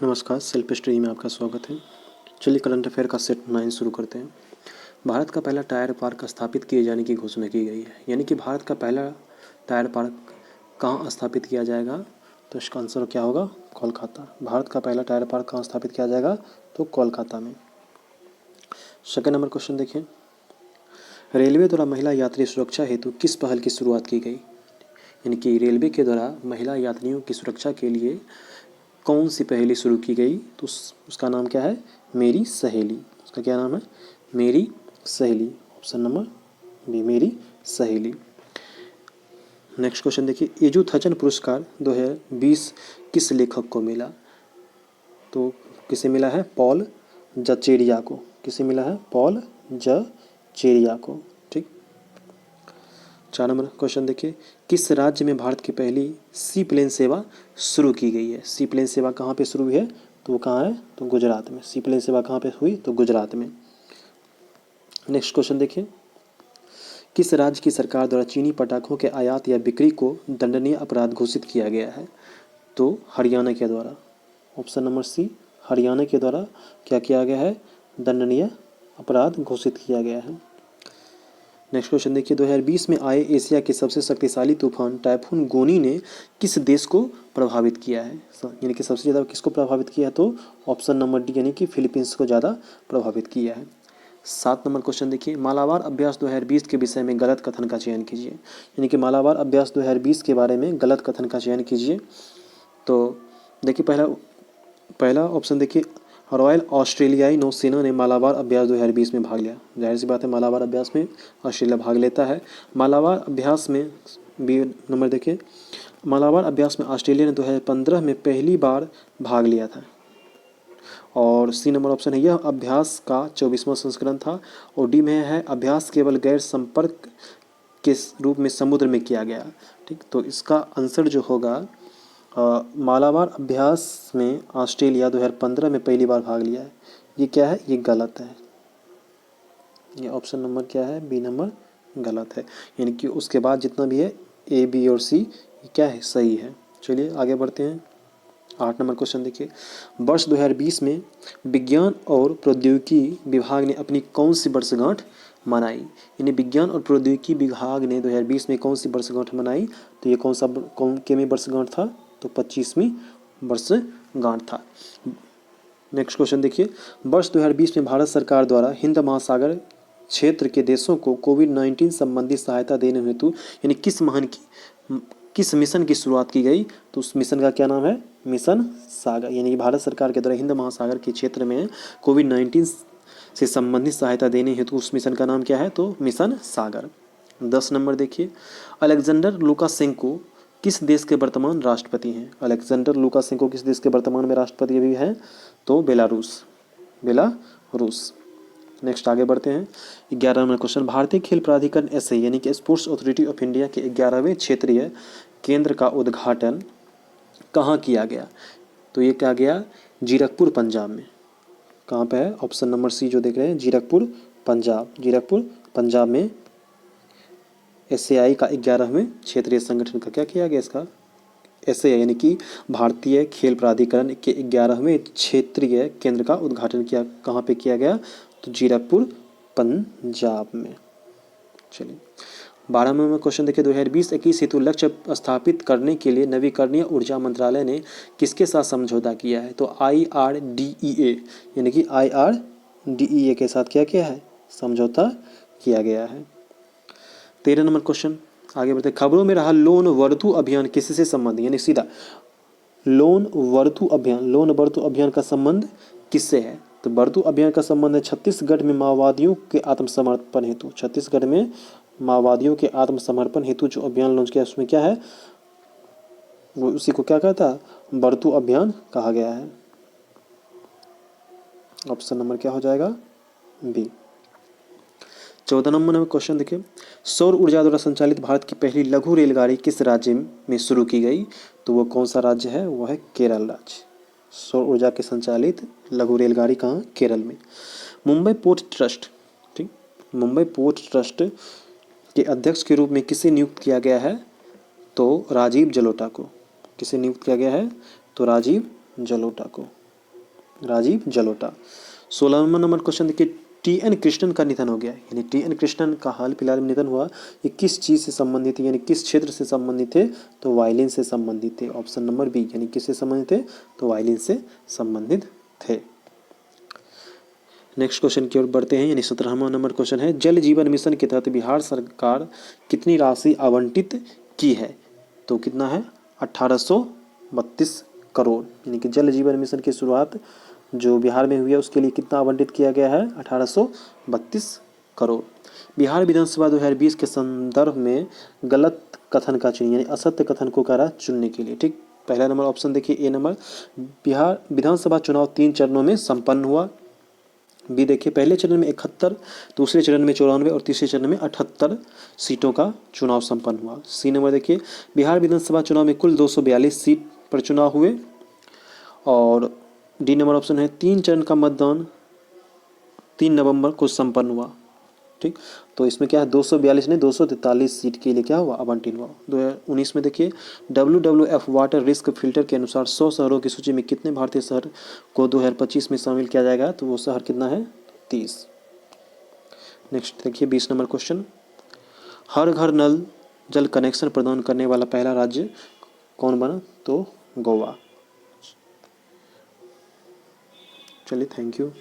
नमस्कार, self study में आपका स्वागत है। चलिए करंट अफेयर का सेट 9 शुरू करते हैं। भारत का पहला टायर पार्क स्थापित किए जाने की घोषणा की गई है। यानी कि भारत का पहला टायर पार्क कहाँ स्थापित किया जाएगा, तो इसका आंसर क्या होगा? कोलकाता। भारत का पहला टायर पार्क कहाँ स्थापित किया जाएगा? तो कोलकाता में। सेकेंड नंबर क्वेश्चन देखिए, रेलवे द्वारा महिला यात्री सुरक्षा हेतु किस पहल की शुरुआत की गई? यानी कि रेलवे के द्वारा महिला यात्रियों की सुरक्षा के लिए कौन सी पहली शुरू की गई? तो उसका नाम क्या है? मेरी सहेली। उसका क्या नाम है? मेरी सहेली। ऑप्शन नंबर बी, मेरी सहेली। नेक्स्ट क्वेश्चन देखिए, एजुथचन पुरस्कार 2020 किस लेखक को मिला? तो किसे मिला है? पॉल जचेरिया को। किसे मिला है? पॉल जचेरिया को। ठीक। 4 नंबर क्वेश्चन देखिए, किस राज्य में भारत की पहली सी प्लेन सेवा शुरू की गई है? सी प्लेन सेवा कहाँ पे शुरू हुई है? तो वो कहाँ है? तो गुजरात में। सी प्लेन सेवा कहाँ पे हुई? तो गुजरात में। नेक्स्ट क्वेश्चन देखिए, किस राज्य की सरकार द्वारा चीनी पटाखों के आयात या बिक्री को दंडनीय अपराध घोषित किया गया है? तो हरियाणा के द्वारा। ऑप्शन नंबर सी, हरियाणा के द्वारा क्या किया गया है? दंडनीय अपराध घोषित किया गया है। नेक्स्ट क्वेश्चन देखिए, 2020 में आए एशिया के सबसे शक्तिशाली तूफान टाइफून गोनी ने किस देश को प्रभावित किया है? यानी कि सबसे ज़्यादा किसको प्रभावित किया है? तो ऑप्शन नंबर डी, यानी कि फिलीपींस को ज़्यादा प्रभावित किया है। 7 नंबर क्वेश्चन देखिए, मालाबार अभ्यास 2020 के विषय में गलत कथन का चयन कीजिए। यानी कि मालाबार अभ्यास 2020 के बारे में गलत कथन का चयन कीजिए। तो देखिए पहला ऑप्शन देखिए, रॉयल ऑस्ट्रेलियाई नौसेना ने मालाबार अभ्यास 2020 में भाग लिया। जाहिर सी बात है, मालाबार अभ्यास में ऑस्ट्रेलिया भाग लेता है। मालाबार अभ्यास में बी नंबर देखिए, मालाबार अभ्यास में ऑस्ट्रेलिया ने 2015 में पहली बार भाग लिया था। और सी नंबर ऑप्शन है, यह अभ्यास का 24वां संस्करण था। और डी में है, अभ्यास केवल गैर संपर्क के रूप में समुद्र में किया गया। ठीक, तो इसका आंसर जो होगा, मालाबार अभ्यास में ऑस्ट्रेलिया 2015 में पहली बार भाग लिया है। ये क्या है? ये गलत है। ये ऑप्शन नंबर क्या है? बी नंबर गलत है। यानी कि उसके बाद जितना भी है ए, बी और सी, ये क्या है? सही है। चलिए आगे बढ़ते हैं। 8 नंबर क्वेश्चन देखिए, वर्ष 2020 में विज्ञान और प्रौद्योगिकी विभाग ने अपनी कौन सी वर्षगांठ मनाई? यानी विज्ञान और प्रौद्योगिकी विभाग ने 2020 में कौन सी वर्षगांठ मनाई? तो ये कौन केमी वर्षगांठ था? तो 25वीं वर्षगांठ था। नेक्स्ट क्वेश्चन देखिए, वर्ष 2020 में भारत सरकार द्वारा हिंद महासागर क्षेत्र के देशों को कोविड-19 संबंधी सहायता देने हेतु यानी किस मिशन की शुरुआत की गई? तो उस मिशन का क्या नाम है? मिशन सागर। यानी कि भारत सरकार के द्वारा हिंद महासागर के क्षेत्र में कोविड-19 से संबंधित सहायता देने हेतु उस मिशन का नाम क्या है? तो मिशन सागर। 10 नंबर देखिए, अलेक्जेंडर लुकाशेंको किस देश के वर्तमान राष्ट्रपति हैं? अलेक्जेंडर लुकाशेंको किस देश के वर्तमान में राष्ट्रपति भी हैं? तो बेलारूस। नेक्स्ट आगे बढ़ते हैं। 11 नंबर क्वेश्चन, भारतीय खेल प्राधिकरण एसए यानी कि स्पोर्ट्स अथॉरिटी ऑफ इंडिया के 11वें क्षेत्रीय केंद्र का उद्घाटन कहाँ किया गया? तो ये क्या गया? जीरकपुर पंजाब में। कहाँ पे है? ऑप्शन नंबर सी जो देख रहे हैं, जीरकपुर पंजाब में एसएआई का 11वें क्षेत्रीय संगठन का क्या किया गया? इसका एसएआई यानी कि भारतीय खेल प्राधिकरण के 11वें क्षेत्रीय केंद्र का उद्घाटन किया। कहाँ पे किया गया? तो जीरकपुर पंजाब में। चलिए 12 नंबर क्वेश्चन देखिए, 2020-21 हेतु लक्ष्य स्थापित करने के लिए नवीकरणीय ऊर्जा मंत्रालय ने किसके साथ समझौता किया है? तो IRDEA यानी कि IRDEA के साथ क्या किया है? समझौता किया गया है। 13 नंबर क्वेश्चन आगे बढ़ते, खबरों में रहा लोन वर्तु अभियान किससे संबंधित? यानी सीधा लोन वर्तु अभियान का संबंध किससे है? तो वर्तु अभियान का संबंध है छत्तीसगढ़ में माओवादियों के आत्मसमर्पण हेतु जो अभियान लॉन्च किया उसमें क्या है? वो उसी को क्या कहता है? वर्तु अभियान कहा गया है। ऑप्शन नंबर क्या हो जाएगा? बी। 14 नंबर में क्वेश्चन देखिए, सौर ऊर्जा द्वारा संचालित भारत की पहली लघु रेलगाड़ी किस राज्य में शुरू की गई? तो वो कौन सा राज्य है? वो है केरल राज्य। सौर ऊर्जा के संचालित लघु रेलगाड़ी कहाँ? केरल में। मुंबई पोर्ट ट्रस्ट, ठीक, मुंबई पोर्ट ट्रस्ट के अध्यक्ष के रूप में किसे नियुक्त किया गया है? तो राजीव जलोटा को। किसे नियुक्त किया गया है? तो राजीव जलोटा को। राजीव जलोटा। 16वां नंबर क्वेश्चन देखिए, टी.एन. कृष्णन का निधन हो गया, यानी टी.एन. कृष्णन का हाल फिलहाल में निधन हुआ। ये किस चीज़ से संबंधित है, यानी किस क्षेत्र से संबंधित थे, तो वायलिन से संबंधित थे। ऑप्शन नंबर बी, यानी किससे संबंधित थे, तो वायलिन से संबंधित थे। नेक्स्ट क्वेश्चन की ओर बढ़ते हैं, यानी 17वां नंबर क्वेश्चन है, जल जीवन मिशन के तहत बिहार सरकार कितनी राशि आवंटित की है, तो कितना है, 1832 करोड़। यानी कि जल जीवन मिशन की शुरुआत जो बिहार में हुई है उसके लिए कितना आवंटित किया गया है, 1832 करोड़। बिहार विधानसभा 2020 के संदर्भ में गलत कथन का चुनिए, यानी असत्य कथन को करा चुनने के लिए। ठीक, पहला नंबर ऑप्शन देखिए, ए नंबर, बिहार विधानसभा चुनाव 3 चरणों में संपन्न हुआ। बी देखिए, पहले चरण में 71, दूसरे चरण में 94 और तीसरे चरण में 78 सीटों का चुनाव संपन्न हुआ। सी नंबर देखिए, बिहार विधानसभा चुनाव में कुल 242 सीट पर चुनाव हुए। और डी नंबर ऑप्शन है, 3 चरण का मतदान 3 नवंबर को संपन्न हुआ। ठीक, तो इसमें क्या है, 242 ने 243 सीट के लिए क्या हुआ, आवंटन हुआ। 2019 में देखिए, WWF वाटर रिस्क फिल्टर के अनुसार 100 शहरों की सूची में कितने भारतीय शहर को 2025 में शामिल किया जाएगा, तो वो शहर कितना है, 30। नेक्स्ट देखिए 20 नंबर क्वेश्चन, हर घर नल जल कनेक्शन प्रदान करने वाला पहला राज्य कौन बना, तो गोवा। चलिए, थैंक यू।